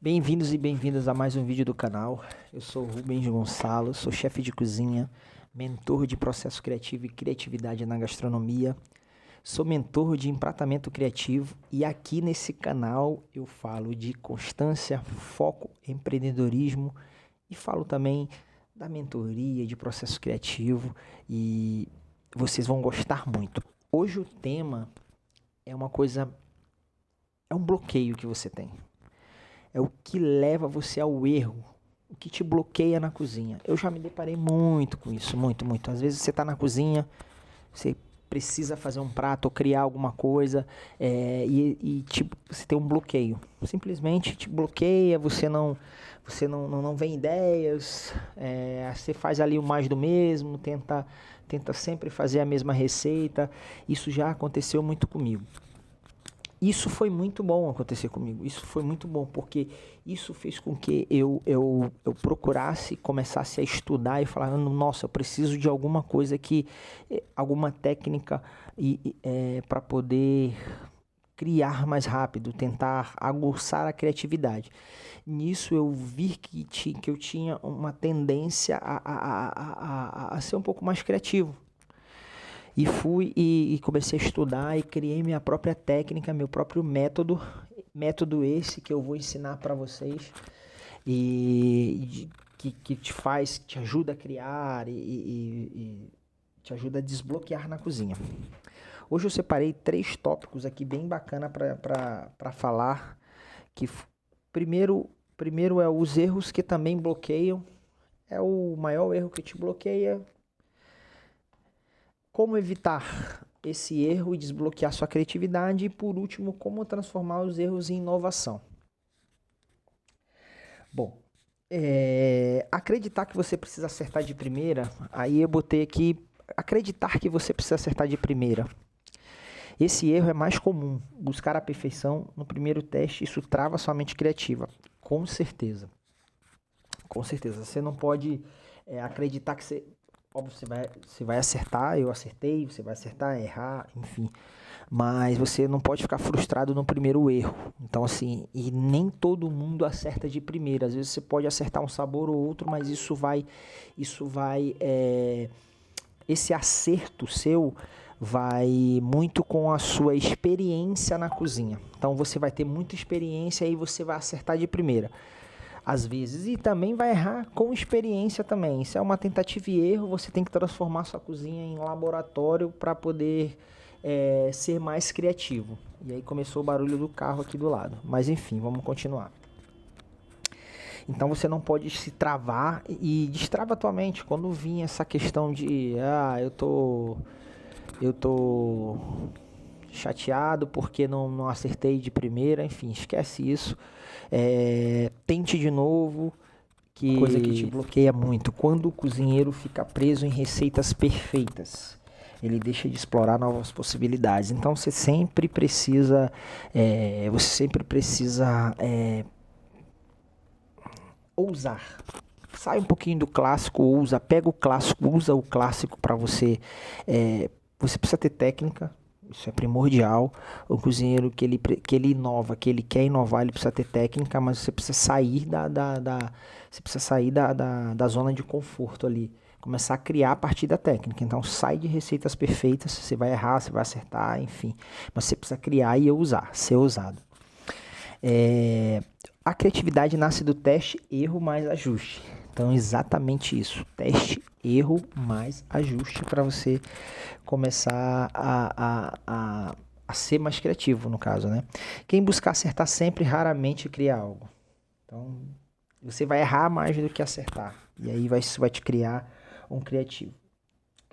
Bem-vindos e bem-vindas a mais um vídeo do canal. Eu sou o Rubens Gonçalo, sou chefe de cozinha, mentor de processo criativo e criatividade na gastronomia. Sou mentor de empratamento criativo e aqui nesse canal eu falo de constância, foco, empreendedorismo e falo também da mentoria de processo criativo e vocês vão gostar muito. Hoje o tema é é um bloqueio que você tem. É o que leva você ao erro, o que te bloqueia na cozinha. Eu já me deparei muito com isso, muito. Às vezes você está na cozinha, você precisa fazer um prato ou criar alguma coisa tipo, você tem um bloqueio. Simplesmente te bloqueia, você não vê ideias, você faz ali o mais do mesmo, tenta sempre fazer a mesma receita. Isso já aconteceu muito comigo. Isso foi muito bom acontecer comigo, isso foi muito bom, porque isso fez com que eu procurasse, começasse a estudar e falar, nossa, eu preciso de alguma coisa alguma técnica para poder criar mais rápido, tentar aguçar a criatividade. Nisso eu vi que eu tinha uma tendência a ser um pouco mais criativo. E fui e comecei a estudar e criei minha própria técnica, meu próprio método esse que eu vou ensinar para vocês que te ajuda a criar e te ajuda a desbloquear na cozinha. Hoje eu separei 3 tópicos aqui bem bacana para falar, que primeiro é os erros que também bloqueiam, é o maior erro que te bloqueia. Como evitar esse erro e desbloquear sua criatividade. E por último, como transformar os erros em inovação. Bom, acreditar que você precisa acertar de primeira, aí eu botei aqui, acreditar que você precisa acertar de primeira. Esse erro é mais comum, buscar a perfeição no primeiro teste, isso trava sua mente criativa, com certeza. Com certeza, você não pode acreditar que você... Óbvio, você vai acertar, eu acertei, você vai acertar, errar, enfim. Mas você não pode ficar frustrado no primeiro erro. Então, assim, e nem todo mundo acerta de primeira. Às vezes você pode acertar um sabor ou outro, mas esse acerto seu vai muito com a sua experiência na cozinha. Então, você vai ter muita experiência e você vai acertar de primeira. Às vezes, e também vai errar com experiência também. Isso é uma tentativa e erro, você tem que transformar sua cozinha em laboratório para poder ser mais criativo. E aí começou o barulho do carro aqui do lado. Mas enfim, vamos continuar. Então você não pode se travar e destrava a tua mente. Quando vinha essa questão de, eu tô chateado porque não acertei de primeira, enfim, esquece isso. Tente de novo, coisa que te bloqueia muito. Quando o cozinheiro fica preso em receitas perfeitas, ele deixa de explorar novas possibilidades. Então você sempre precisa ousar. Sai um pouquinho do clássico, pega o clássico, usa o clássico para você. Você precisa ter técnica. Isso é primordial. O cozinheiro que ele inova, que ele quer inovar, ele precisa ter técnica, mas você precisa sair da zona de conforto ali. Começar a criar a partir da técnica. Então sai de receitas perfeitas, você vai errar, você vai acertar, enfim. Mas você precisa criar e usar, ser ousado. A criatividade nasce do teste, erro mais ajuste. Então, exatamente isso. Teste, erro, mais ajuste para você começar a ser mais criativo, no caso, né? Quem buscar acertar sempre, raramente cria algo. Então, você vai errar mais do que acertar. E aí isso vai te criar um criativo.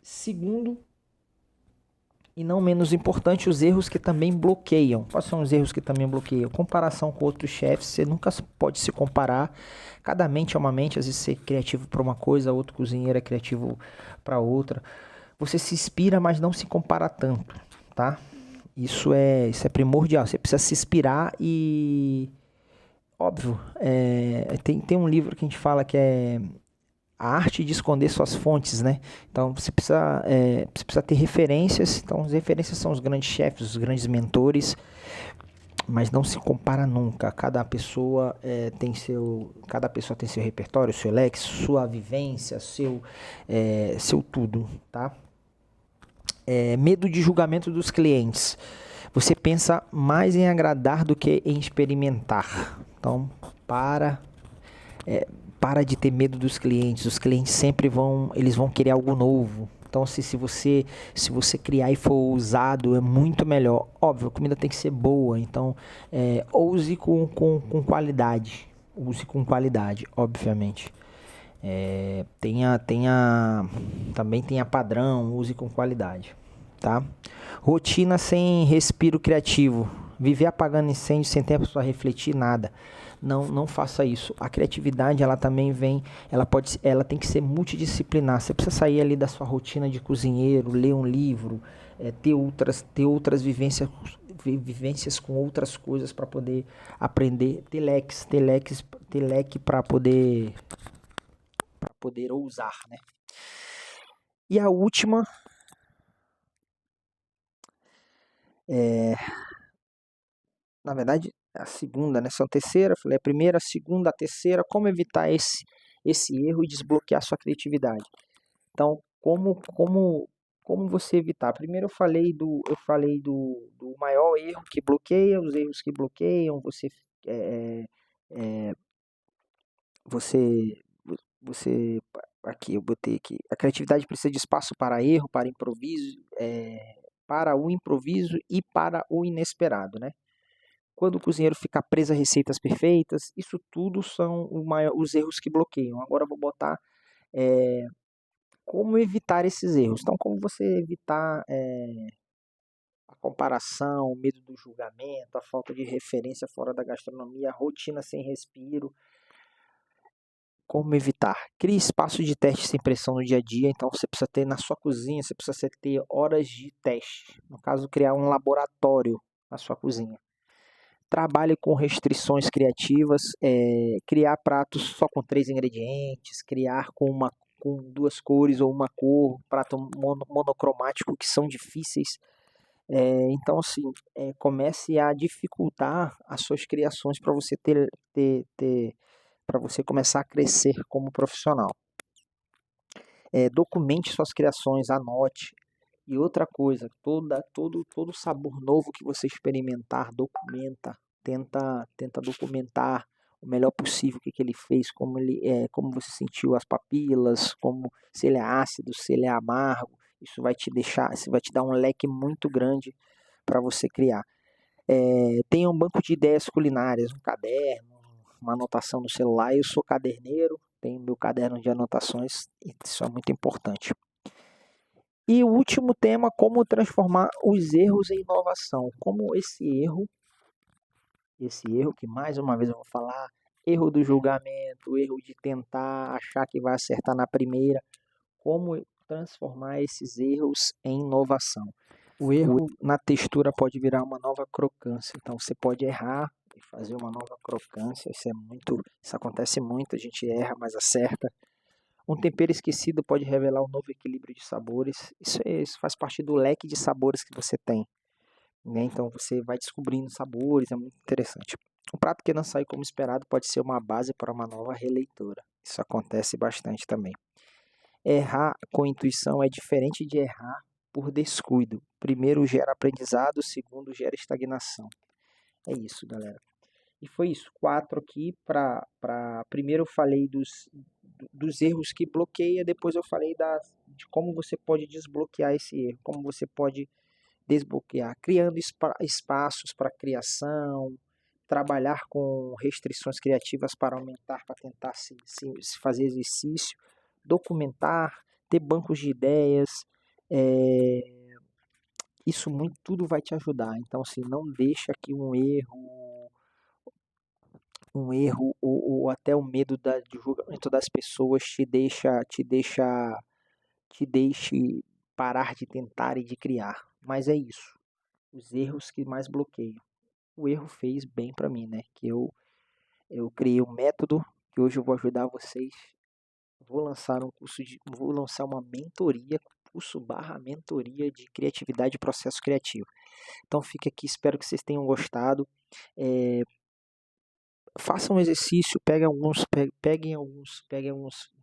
Segundo, e não menos importante, os erros que também bloqueiam. Quais são os erros que também bloqueiam? Comparação com outros chefes, você nunca pode se comparar. Cada mente é uma mente, às vezes você é criativo para uma coisa, outro cozinheiro é criativo para outra. Você se inspira, mas não se compara tanto, tá? Isso é primordial, você precisa se inspirar e... Óbvio, tem um livro que a gente fala que é a arte de esconder suas fontes, né? Então você precisa ter referências. Então as referências são os grandes chefes, os grandes mentores. mas não se compara nunca. Cada pessoa tem seu repertório, seu leque, sua vivência, seu tudo, tá? Medo de julgamento dos clientes. Você pensa mais em agradar do que em experimentar. Então, para de ter medo dos clientes. Os clientes sempre vão querer algo novo. Então, se você criar e for ousado, é muito melhor. Óbvio, a comida tem que ser boa. Então, ouse com qualidade. Use com qualidade, obviamente. Também tenha padrão, use com qualidade. Tá? Rotina sem respiro criativo. Viver apagando incêndio sem tempo para refletir, nada. Não faça isso. A criatividade, ela também vem, ela tem que ser multidisciplinar. Você precisa sair ali da sua rotina de cozinheiro, ler um livro, ter outras vivências com outras coisas para poder aprender, ter leque para poder ousar, né? E a última na verdade, a segunda, né? São terceira, falei a primeira, a segunda, a terceira, como evitar esse erro e desbloquear sua criatividade. Então, como você evitar? Primeiro eu falei do maior erro que bloqueia, os erros que bloqueiam, você, aqui eu botei aqui, a criatividade precisa de espaço para erro, para o improviso e para o inesperado, né? Quando o cozinheiro fica preso a receitas perfeitas, isso tudo são os erros que bloqueiam. Agora eu vou botar como evitar esses erros. Então, como você evitar a comparação, o medo do julgamento, a falta de referência fora da gastronomia, a rotina sem respiro. Como evitar? Crie espaço de teste sem pressão no dia a dia. Então, você precisa ter na sua cozinha, você precisa ter horas de teste. No caso, criar um laboratório na sua cozinha. Trabalhe com restrições criativas, criar pratos só com 3 ingredientes, criar com 2 cores ou uma cor, prato monocromático que são difíceis. Então, assim, comece a dificultar as suas criações para você para você começar a crescer como profissional. Documente suas criações, anote. E outra coisa, todo sabor novo que você experimentar, documenta. Tenta documentar o melhor possível o que ele fez, como você sentiu as papilas, se ele é ácido, se ele é amargo. Isso vai te dar um leque muito grande para você criar. Tenha um banco de ideias culinárias, um caderno, uma anotação no celular. Eu sou caderneiro, tenho meu caderno de anotações, isso é muito importante. E o último tema, como transformar os erros em inovação. Como esse erro que mais uma vez eu vou falar, erro do julgamento, erro de tentar achar que vai acertar na primeira, como transformar esses erros em inovação. O erro na textura pode virar uma nova crocância, então você pode errar e fazer uma nova crocância, isso acontece muito, a gente erra, mas acerta. Um tempero esquecido pode revelar um novo equilíbrio de sabores, isso faz parte do leque de sabores que você tem. Né? Então você vai descobrindo sabores, é muito interessante. Um prato que não sai como esperado pode ser uma base para uma nova releitura. Isso acontece bastante também. Errar com intuição é diferente de errar por descuido. Primeiro gera aprendizado, segundo gera estagnação. É isso, galera. E foi isso, 4 aqui primeiro eu falei dos erros que bloqueia, depois eu falei de como você pode desbloquear esse erro, como você pode desbloquear, criando espaços para criação, trabalhar com restrições criativas para aumentar, para tentar se fazer exercício, documentar, ter bancos de ideias, isso tudo vai te ajudar. Então, assim, não deixa que um erro ou até o medo de julgamento das pessoas te deixe parar de tentar e de criar. Mas é isso. Os erros que mais bloqueiam. O erro fez bem para mim, né? Que eu criei um método que hoje eu vou ajudar vocês. Vou lançar uma mentoria, curso/mentoria de criatividade e processo criativo. Então fica aqui, espero que vocês tenham gostado. Façam um exercício, peguem alguns,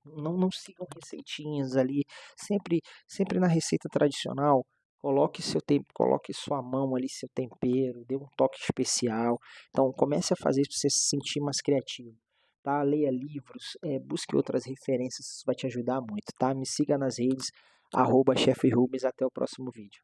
não sigam receitinhas ali, sempre na receita tradicional, coloque seu tempo, coloque sua mão ali, seu tempero, dê um toque especial. Então comece a fazer isso para você se sentir mais criativo, tá? Leia livros, busque outras referências, isso vai te ajudar muito, tá? Me siga nas redes, @chefrubens, até o próximo vídeo.